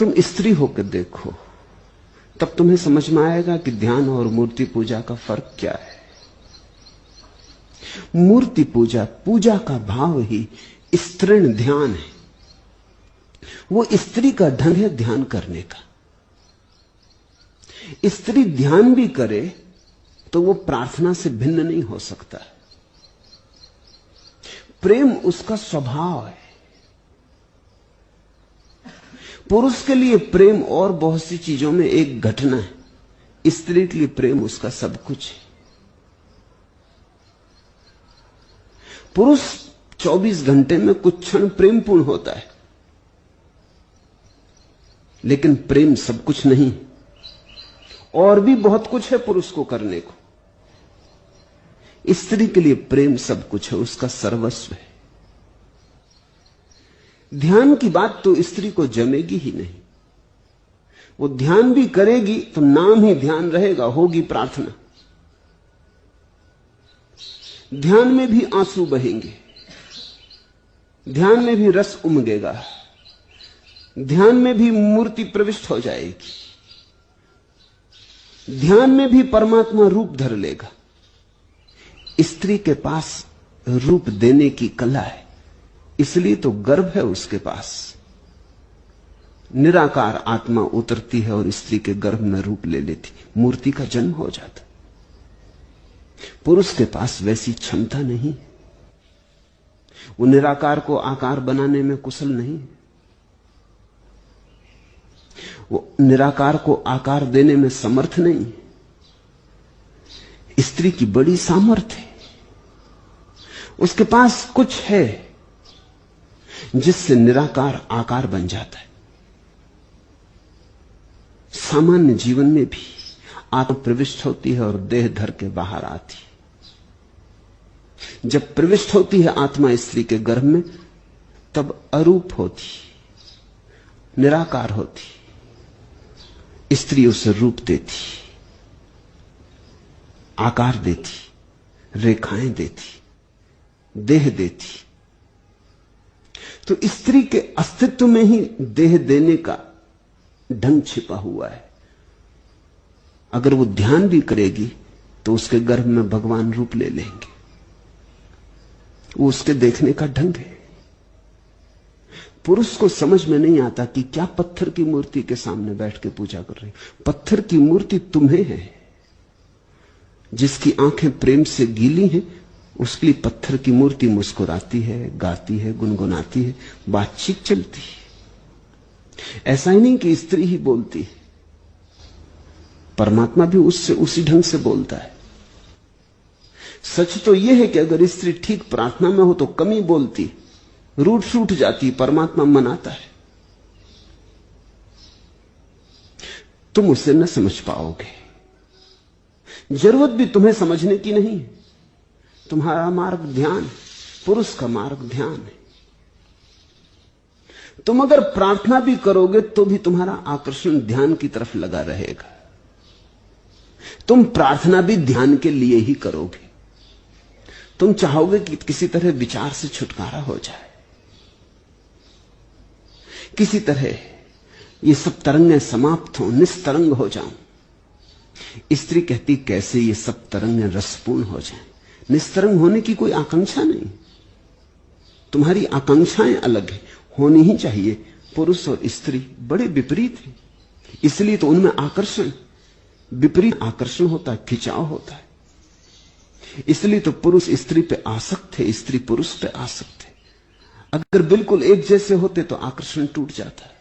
तुम स्त्री होकर देखो, तब तुम्हें समझ में आएगा कि ध्यान और मूर्ति पूजा का फर्क क्या है। मूर्ति पूजा, पूजा का भाव ही स्त्रीण ध्यान है। वो स्त्री का ढंग है ध्यान करने का। स्त्री ध्यान भी करे तो वो प्रार्थना से भिन्न नहीं हो सकता। प्रेम उसका स्वभाव है। पुरुष के लिए प्रेम और बहुत सी चीजों में एक घटना है, स्त्री के लिए प्रेम उसका सब कुछ है। पुरुष 24 घंटे में कुछ क्षण प्रेमपूर्ण होता है, लेकिन प्रेम सब कुछ नहीं। और भी बहुत कुछ है पुरुष को करने को। स्त्री के लिए प्रेम सब कुछ है, उसका सर्वस्व है। ध्यान की बात तो स्त्री को जमेगी ही नहीं। वो ध्यान भी करेगी तो नाम ही ध्यान रहेगा, होगी प्रार्थना। ध्यान में भी आंसू बहेंगे, ध्यान में भी रस उमगेगा, ध्यान में भी मूर्ति प्रविष्ट हो जाएगी, ध्यान में भी परमात्मा रूप धर लेगा। स्त्री के पास रूप देने की कला है, इसलिए तो गर्भ है उसके पास। निराकार आत्मा उतरती है और स्त्री के गर्भ में रूप ले लेती, मूर्ति का जन्म हो जाता। पुरुष के पास वैसी क्षमता नहीं। वो निराकार को आकार बनाने में कुशल नहीं। वो निराकार को आकार देने में समर्थ नहीं। स्त्री की बड़ी सामर्थ्य है। उसके पास कुछ है जिससे निराकार आकार बन जाता है। सामान्य जीवन में भी आत्मा प्रविष्ट होती है और देह धर के बाहर आती है। जब प्रविष्ट होती है आत्मा स्त्री के गर्भ में, तब अरूप होती, निराकार होती। स्त्री उसे रूप देती, आकार देती, रेखाएं देती, देह देती। तो स्त्री के अस्तित्व में ही देह देने का ढंग छिपा हुआ है। अगर वो ध्यान भी करेगी तो उसके गर्भ में भगवान रूप ले लेंगे। वो उसके देखने का ढंग है। पुरुष को समझ में नहीं आता कि क्या पत्थर की मूर्ति के सामने बैठ के पूजा कर रही। पत्थर की मूर्ति तुम्हें है। जिसकी आंखें प्रेम से गीली हैं, उसके लिए पत्थर की मूर्ति मुस्कुराती है, गाती है, गुनगुनाती है, बातचीत चलती है। ऐसा ही नहीं कि स्त्री ही बोलती है, परमात्मा भी उससे उसी ढंग से बोलता है। सच तो यह है कि अगर स्त्री ठीक प्रार्थना में हो तो कम ही बोलती, रूठ सूठ जाती, परमात्मा मनाता है। तुम उसे न समझ पाओगे। जरूरत भी तुम्हें समझने की नहीं है। तुम्हारा मार्ग ध्यान, पुरुष का मार्ग ध्यान है। तुम अगर प्रार्थना भी करोगे तो भी तुम्हारा आकर्षण ध्यान की तरफ लगा रहेगा। तुम प्रार्थना भी ध्यान के लिए ही करोगे। तुम चाहोगे कि किसी तरह विचार से छुटकारा हो जाए, किसी तरह ये सब तरंगें समाप्त हो, निस्तरंग हो जाऊं। स्त्री कहती कैसे ये सब तरंगें रसपूर्ण हो जाएं। निस्तरंग होने की कोई आकांक्षा नहीं। तुम्हारी आकांक्षाएं अलग है, होनी ही चाहिए। पुरुष और स्त्री बड़े विपरीत हैं, इसलिए तो उनमें आकर्षण, विपरीत आकर्षण होता है, खिंचाव होता है। इसलिए तो पुरुष स्त्री पे आसक्त है, स्त्री पुरुष पे आसक्त है। अगर बिल्कुल एक जैसे होते तो आकर्षण टूट जाता है।